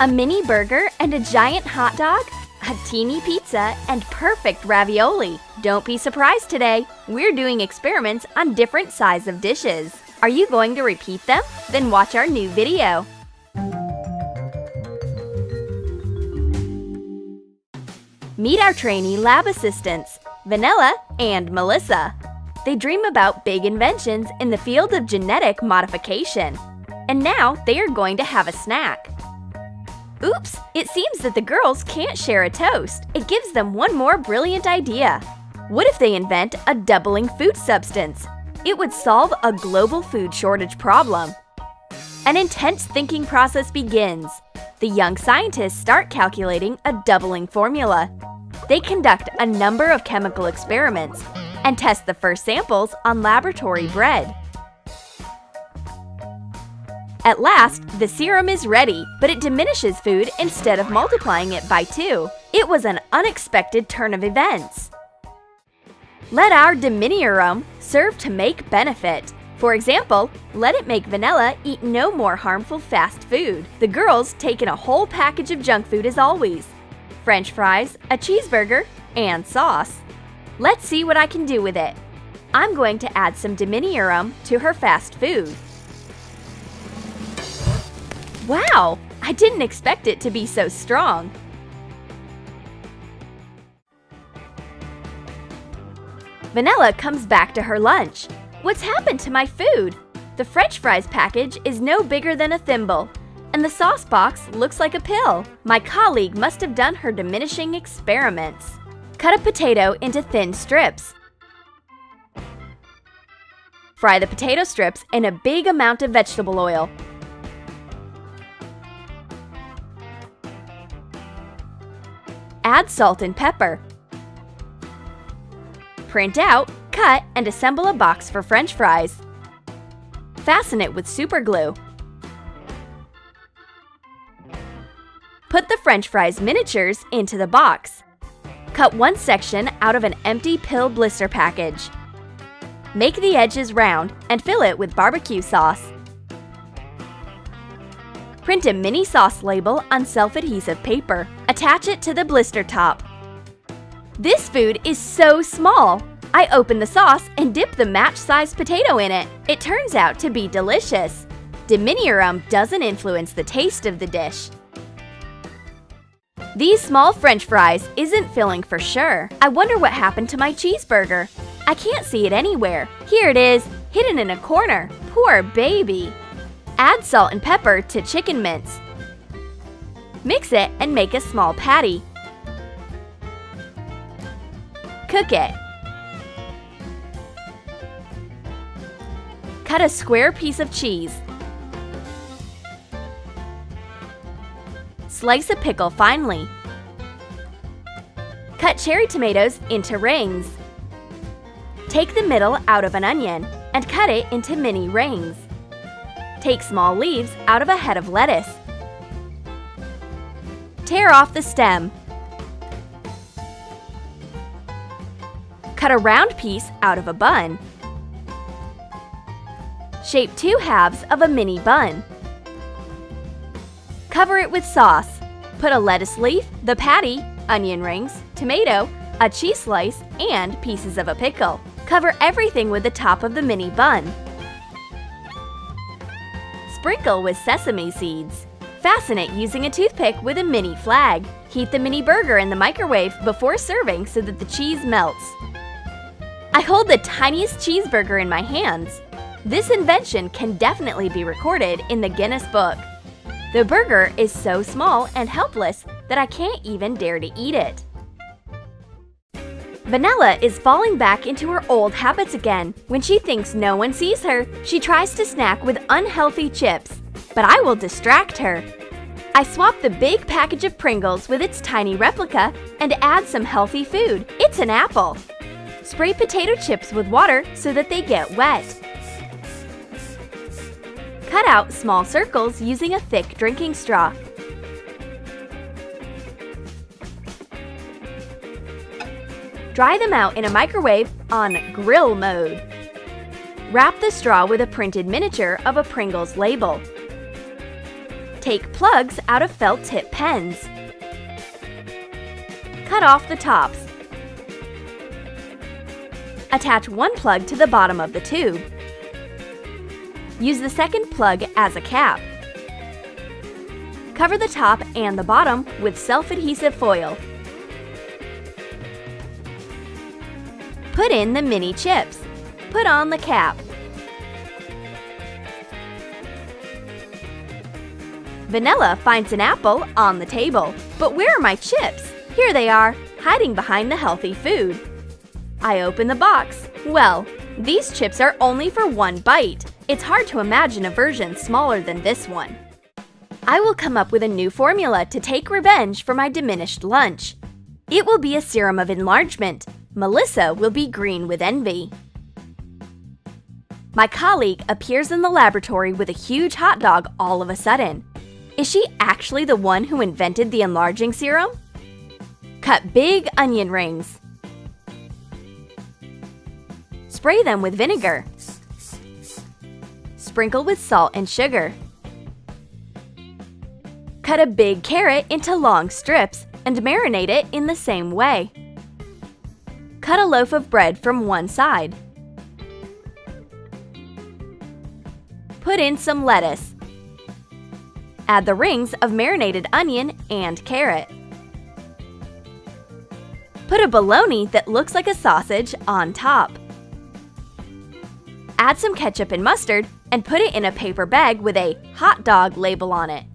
A mini burger and a giant hot dog? A teeny pizza and perfect ravioli. Don't be surprised today. We're doing experiments on different sizes of dishes. Are you going to repeat them? Then watch our new video. Meet our trainee lab assistants, Vanilla and Melissa. They dream about big inventions in the field of genetic modification. And now they are going to have a snack. Oops! It seems that the girls can't share a toast. It gives them one more brilliant idea. What if they invent a doubling food substance? It would solve a global food shortage problem. An intense thinking process begins. The young scientists start calculating a doubling formula. They conduct a number of chemical experiments and test the first samples on laboratory bread. At last, the serum is ready, but it diminishes food instead of multiplying it by 2. It was an unexpected turn of events. Let our diminirum serve to make benefit. For example, let it make Vanilla eat no more harmful fast food. The girls take in a whole package of junk food as always. French fries, a cheeseburger, and sauce. Let's see what I can do with it. I'm going to add some diminirum to her fast food. Wow! I didn't expect it to be so strong. Vanilla comes back to her lunch. What's happened to my food? The French fries package is no bigger than a thimble, and the sauce box looks like a pill. My colleague must have done her diminishing experiments. Cut a potato into thin strips. Fry the potato strips in a big amount of vegetable oil. Add salt and pepper. Print out, cut, and assemble a box for French fries. Fasten it with super glue. Put the French fries miniatures into the box. Cut one section out of an empty pill blister package. Make the edges round and fill it with barbecue sauce. Print a mini sauce label on self-adhesive paper. Attach it to the blister top. This food is so small! I open the sauce and dip the match-sized potato in it. It turns out to be delicious. Diminirum doesn't influence the taste of the dish. These small French fries isn't filling for sure. I wonder what happened to my cheeseburger. I can't see it anywhere. Here it is, hidden in a corner. Poor baby. Add salt and pepper to chicken mince. Mix it and make a small patty. Cook it. Cut a square piece of cheese. Slice a pickle finely. Cut cherry tomatoes into rings. Take the middle out of an onion and cut it into mini rings. Take small leaves out of a head of lettuce. Tear off the stem. Cut a round piece out of a bun. Shape 2 halves of a mini bun. Cover it with sauce. Put a lettuce leaf, the patty, onion rings, tomato, a cheese slice, and pieces of a pickle. Cover everything with the top of the mini bun. Sprinkle with sesame seeds. Fasten it using a toothpick with a mini flag. Heat the mini burger in the microwave before serving so that the cheese melts. I hold the tiniest cheeseburger in my hands. This invention can definitely be recorded in the Guinness Book. The burger is so small and helpless that I can't even dare to eat it. Vanilla is falling back into her old habits again. When she thinks no one sees her, she tries to snack with unhealthy chips. But I will distract her. I swap the big package of Pringles with its tiny replica and add some healthy food. It's an apple. Spray potato chips with water so that they get wet. Cut out small circles using a thick drinking straw. Dry them out in a microwave on grill mode. Wrap the straw with a printed miniature of a Pringles label. Take plugs out of felt tip pens. Cut off the tops. Attach one plug to the bottom of the tube. Use the second plug as a cap. Cover the top and the bottom with self-adhesive foil. Put in the mini chips. Put on the cap. Vanilla finds an apple on the table. But where are my chips? Here they are, hiding behind the healthy food. I open the box. Well, these chips are only for one bite. It's hard to imagine a version smaller than this one. I will come up with a new formula to take revenge for my diminished lunch. It will be a serum of enlargement. Melissa will be green with envy. My colleague appears in the laboratory with a huge hot dog all of a sudden. Is she actually the one who invented the enlarging serum? Cut big onion rings. Spray them with vinegar. Sprinkle with salt and sugar. Cut a big carrot into long strips and marinate it in the same way. Cut a loaf of bread from one side. Put in some lettuce. Add the rings of marinated onion and carrot. Put a bologna that looks like a sausage on top. Add some ketchup and mustard and put it in a paper bag with a hot dog label on it.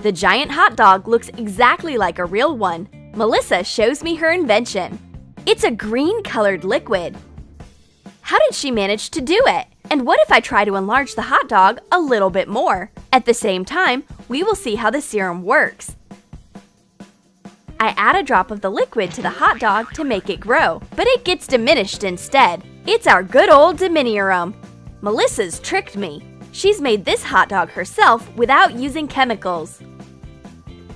The giant hot dog looks exactly like a real one. Melissa shows me her invention. It's a green-colored liquid. How did she manage to do it? And what if I try to enlarge the hot dog a little bit more? At the same time, we will see how the serum works. I add a drop of the liquid to the hot dog to make it grow, but it gets diminished instead. It's our good old diminirum. Melissa's tricked me. She's made this hot dog herself without using chemicals.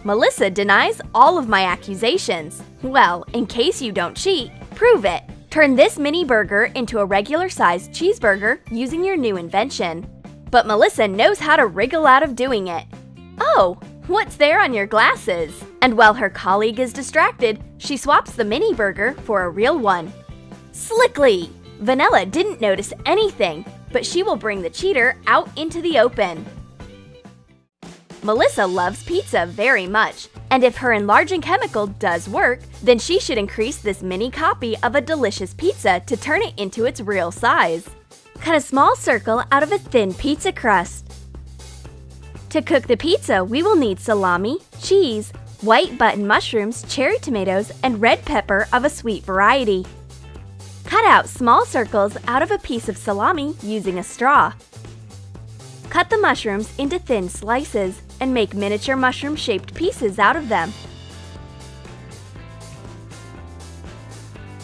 Melissa denies all of my accusations. Well, in case you don't cheat, prove it. Turn this mini burger into a regular-sized cheeseburger using your new invention. But Melissa knows how to wriggle out of doing it. Oh, what's there on your glasses? And while her colleague is distracted, she swaps the mini burger for a real one. Slickly! Vanilla didn't notice anything, but she will bring the cheater out into the open. Melissa loves pizza very much, and if her enlarging chemical does work, then she should increase this mini copy of a delicious pizza to turn it into its real size. Cut a small circle out of a thin pizza crust. To cook the pizza, we will need salami, cheese, white button mushrooms, cherry tomatoes, and red pepper of a sweet variety. Cut out small circles out of a piece of salami using a straw. Cut the mushrooms into thin slices and make miniature mushroom-shaped pieces out of them.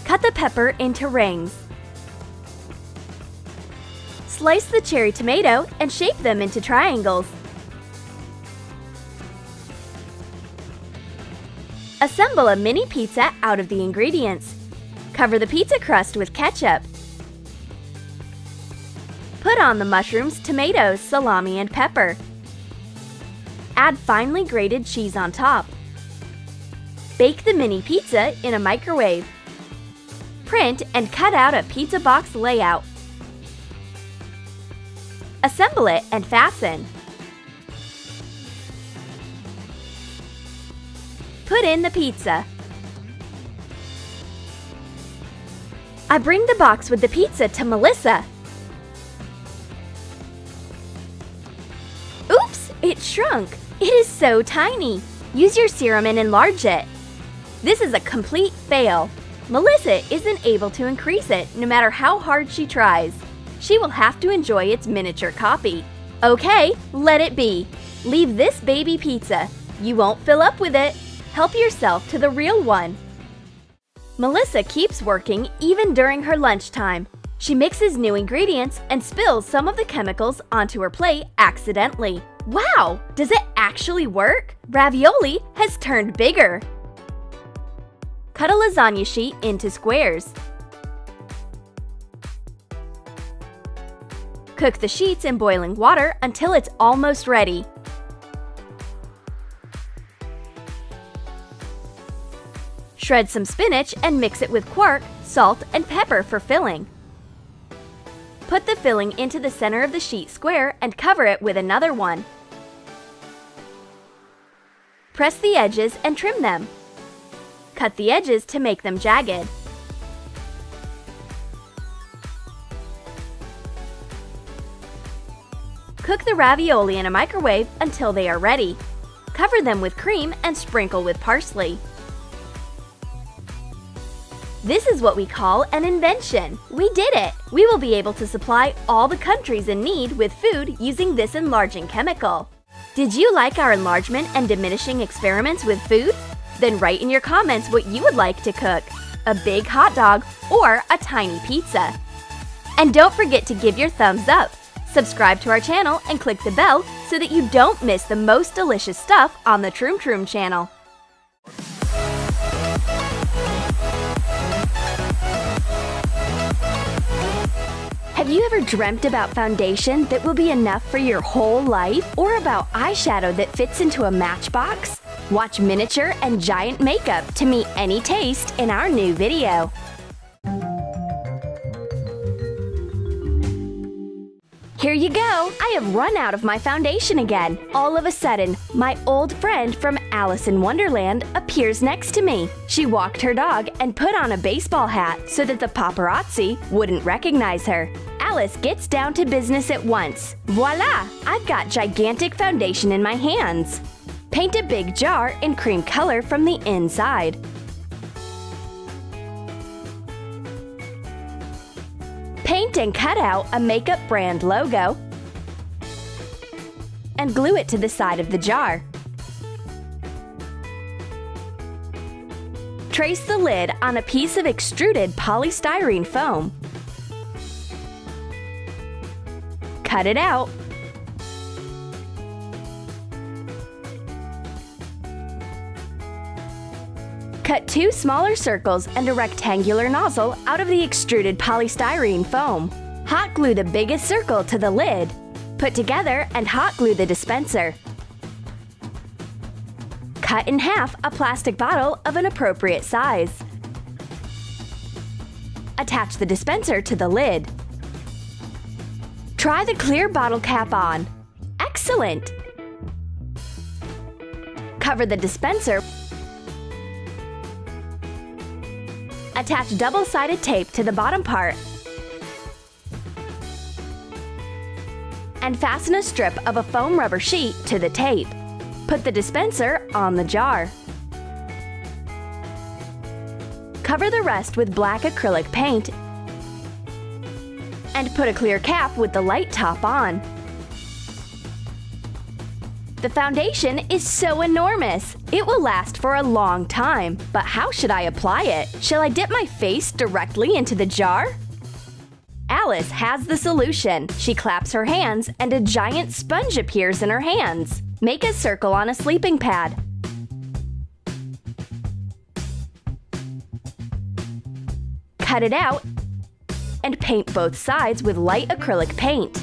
Cut the pepper into rings. Slice the cherry tomato and shape them into triangles. Assemble a mini pizza out of the ingredients. Cover the pizza crust with ketchup. Put on the mushrooms, tomatoes, salami, and pepper. Add finely grated cheese on top. Bake the mini pizza in a microwave. Print and cut out a pizza box layout. Assemble it and fasten. Put in the pizza. I bring the box with the pizza to Melissa. Oops, it shrunk. It is so tiny. Use your serum and enlarge it. This is a complete fail. Melissa isn't able to increase it no matter how hard she tries. She will have to enjoy its miniature copy. Okay, let it be. Leave this baby pizza. You won't fill up with it. Help yourself to the real one. Melissa keeps working even during her lunchtime. She mixes new ingredients and spills some of the chemicals onto her plate accidentally. Wow! Does it actually work? Ravioli has turned bigger. Cut a lasagna sheet into squares. Cook the sheets in boiling water until it's almost ready. Shred some spinach and mix it with quark, salt, and pepper for filling. Put the filling into the center of the sheet square and cover it with another one. Press the edges and trim them. Cut the edges to make them jagged. Cook the ravioli in a microwave until they are ready. Cover them with cream and sprinkle with parsley. This is what we call an invention. We did it! We will be able to supply all the countries in need with food using this enlarging chemical. Did you like our enlargement and diminishing experiments with food? Then write in your comments what you would like to cook: a big hot dog or a tiny pizza. And don't forget to give your thumbs up. Subscribe to our channel and click the bell so that you don't miss the most delicious stuff on the Troom Troom channel. Have you ever dreamt about foundation that will be enough for your whole life? Or about eyeshadow that fits into a matchbox? Watch miniature and giant makeup to meet any taste in our new video. Here you go! I have run out of my foundation again. All of a sudden, my old friend from Alice in Wonderland appears next to me. She walked her dog and put on a baseball hat so that the paparazzi wouldn't recognize her. Alice gets down to business at once. Voila! I've got gigantic foundation in my hands. Paint a big jar in cream color from the inside. Paint and cut out a makeup brand logo and glue it to the side of the jar. Trace the lid on a piece of extruded polystyrene foam. Cut it out. Cut 2 smaller circles and a rectangular nozzle out of the extruded polystyrene foam. Hot glue the biggest circle to the lid. Put together and hot glue the dispenser. Cut in half a plastic bottle of an appropriate size. Attach the dispenser to the lid. Try the clear bottle cap on. Excellent! Cover the dispenser. Attach double-sided tape to the bottom part and fasten a strip of a foam rubber sheet to the tape. Put the dispenser on the jar. Cover the rest with black acrylic paint and put a clear cap with the light top on. The foundation is so enormous. It will last for a long time. But how should I apply it? Shall I dip my face directly into the jar? Alice has the solution. She claps her hands and a giant sponge appears in her hands. Make a circle on a sleeping pad. Cut it out and paint both sides with light acrylic paint.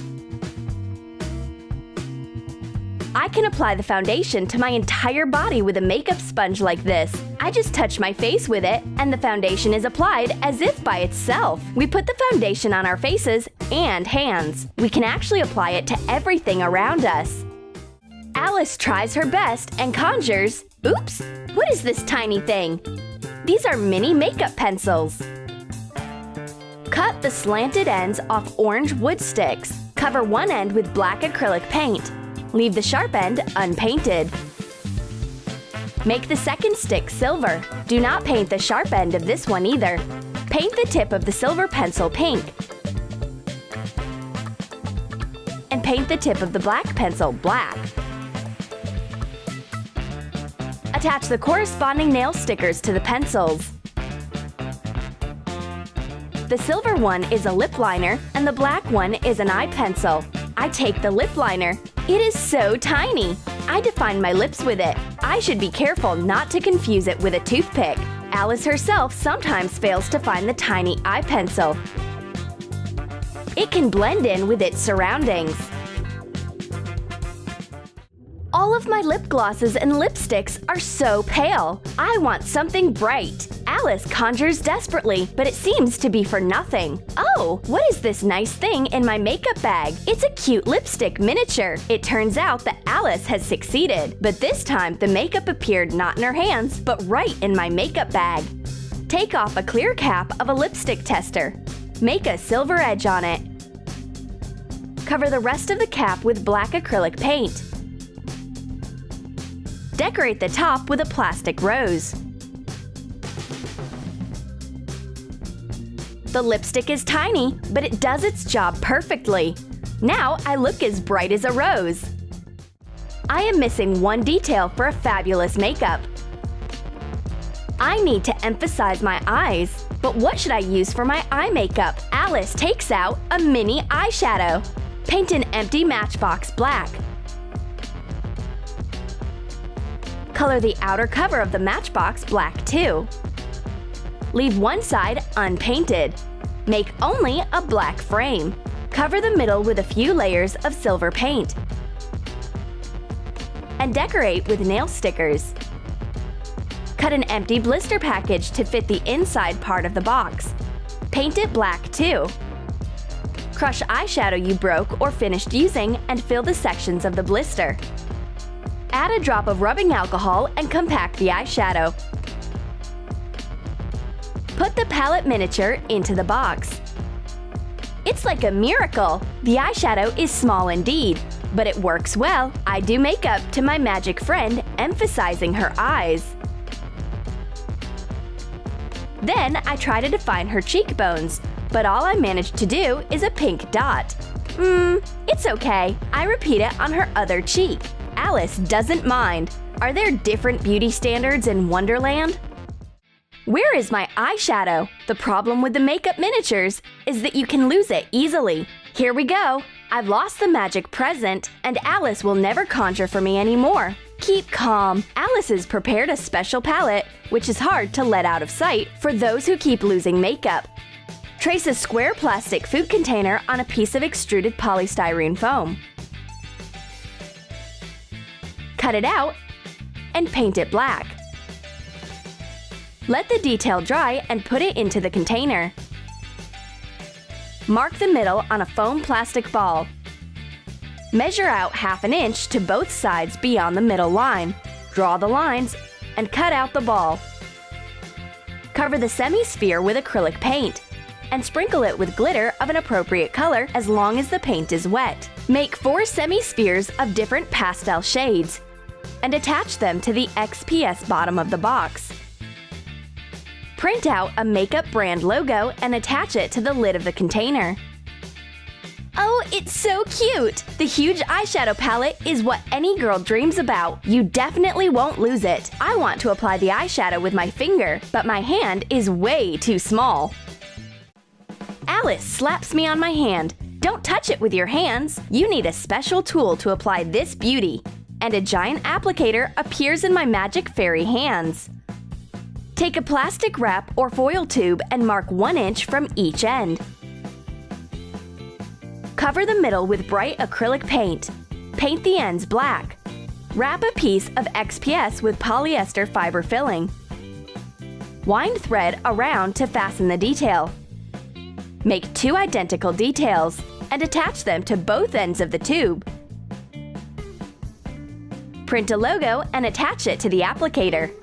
I can apply the foundation to my entire body with a makeup sponge like this. I just touch my face with it, and the foundation is applied as if by itself. We put the foundation on our faces and hands. We can actually apply it to everything around us. Alice tries her best and conjures, oops, what is this tiny thing? These are mini makeup pencils. Cut the slanted ends off orange wood sticks. Cover one end with black acrylic paint. Leave the sharp end unpainted. Make the second stick silver. Do not paint the sharp end of this one either. Paint the tip of the silver pencil pink. And paint the tip of the black pencil black. Attach the corresponding nail stickers to the pencils. The silver one is a lip liner and the black one is an eye pencil. I take the lip liner. It is so tiny. I define my lips with it. I should be careful not to confuse it with a toothpick. Alice herself sometimes fails to find the tiny eye pencil. It can blend in with its surroundings. All of my lip glosses and lipsticks are so pale. I want something bright. Alice conjures desperately, but it seems to be for nothing. Oh, what is this nice thing in my makeup bag? It's a cute lipstick miniature. It turns out that Alice has succeeded, but this time the makeup appeared not in her hands, but right in my makeup bag. Take off a clear cap of a lipstick tester. Make a silver edge on it. Cover the rest of the cap with black acrylic paint. Decorate the top with a plastic rose. The lipstick is tiny, but it does its job perfectly. Now I look as bright as a rose. I am missing one detail for a fabulous makeup. I need to emphasize my eyes. But what should I use for my eye makeup? Alice takes out a mini eyeshadow. Paint an empty matchbox black. Color the outer cover of the matchbox black too. Leave one side unpainted. Make only a black frame. Cover the middle with a few layers of silver paint. And decorate with nail stickers. Cut an empty blister package to fit the inside part of the box. Paint it black too. Crush eyeshadow you broke or finished using and fill the sections of the blister. Add a drop of rubbing alcohol and compact the eyeshadow. Put the palette miniature into the box. It's like a miracle! The eyeshadow is small indeed, but it works well. I do makeup to my magic friend, emphasizing her eyes. Then I try to define her cheekbones, but all I managed to do is a pink dot. It's okay. I repeat it on her other cheek. Alice doesn't mind. Are there different beauty standards in Wonderland? Where is my eyeshadow? The problem with the makeup miniatures is that you can lose it easily. Here we go. I've lost the magic present, and Alice will never conjure for me anymore. Keep calm. Alice has prepared a special palette, which is hard to let out of sight for those who keep losing makeup. Trace a square plastic food container on a piece of extruded polystyrene foam. Cut it out and paint it black. Let the detail dry and put it into the container. Mark the middle on a foam plastic ball. Measure out ½ inch to both sides beyond the middle line. Draw the lines and cut out the ball. Cover the semi-sphere with acrylic paint and sprinkle it with glitter of an appropriate color as long as the paint is wet. Make 4 semi-spheres of different pastel shades and attach them to the XPS bottom of the box. Print out a makeup brand logo and attach it to the lid of the container. Oh, it's so cute! The huge eyeshadow palette is what any girl dreams about. You definitely won't lose it. I want to apply the eyeshadow with my finger, but my hand is way too small. Alice slaps me on my hand. Don't touch it with your hands. You need a special tool to apply this beauty. And a giant applicator appears in my magic fairy hands. Take a plastic wrap or foil tube and mark 1 inch from each end. Cover the middle with bright acrylic paint. Paint the ends black. Wrap a piece of XPS with polyester fiber filling. Wind thread around to fasten the detail. Make 2 identical details and attach them to both ends of the tube. Print a logo and attach it to the applicator.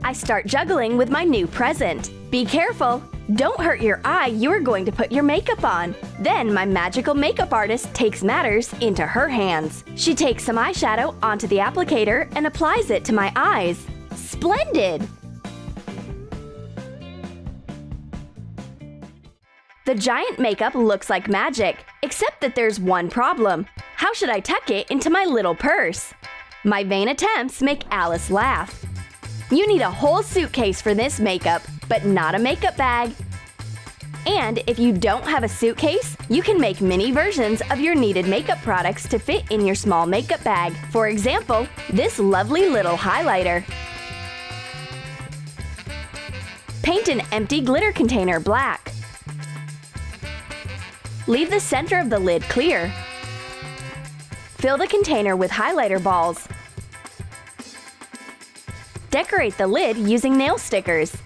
I start juggling with my new present. Be careful! Don't hurt your eye you are going to put your makeup on. Then my magical makeup artist takes matters into her hands. She takes some eyeshadow onto the applicator and applies it to my eyes. Splendid! The giant makeup looks like magic, except that there's one problem. How should I tuck it into my little purse? My vain attempts make Alice laugh. You need a whole suitcase for this makeup, but not a makeup bag. And if you don't have a suitcase, you can make mini versions of your needed makeup products to fit in your small makeup bag. For example, this lovely little highlighter. Paint an empty glitter container black. Leave the center of the lid clear. Fill the container with highlighter balls. Decorate the lid using nail stickers.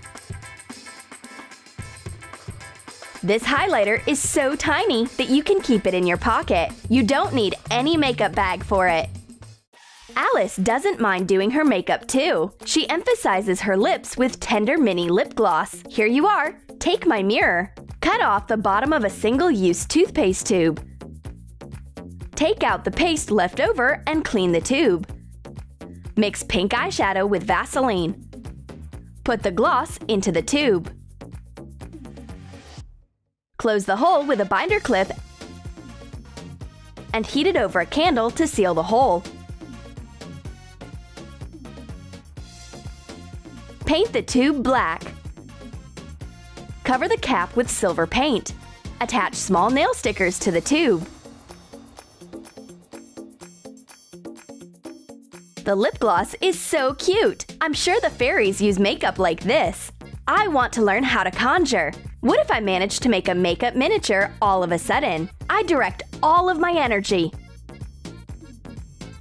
This highlighter is so tiny that you can keep it in your pocket. You don't need any makeup bag for it. Alice doesn't mind doing her makeup too. She emphasizes her lips with tender mini lip gloss. Here you are. Take my mirror. Cut off the bottom of a single-use toothpaste tube. Take out the paste left over and clean the tube. Mix pink eyeshadow with Vaseline. Put the gloss into the tube. Close the hole with a binder clip and heat it over a candle to seal the hole. Paint the tube black. Cover the cap with silver paint. Attach small nail stickers to the tube. The lip gloss is so cute! I'm sure the fairies use makeup like this. I want to learn how to conjure. What if I managed to make a makeup miniature all of a sudden? I direct all of my energy.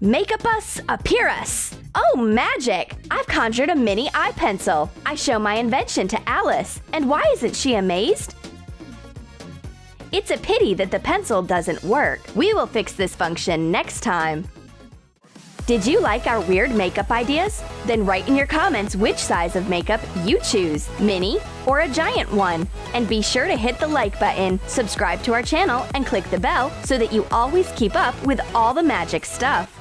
Makeup us, appear us! Oh, magic! I've conjured a mini eye pencil. I show my invention to Alice, and why isn't she amazed? It's a pity that the pencil doesn't work. We will fix this function next time. Did you like our weird makeup ideas? Then write in your comments which size of makeup you choose, mini or a giant one. And be sure to hit the like button, subscribe to our channel, and click the bell so that you always keep up with all the magic stuff.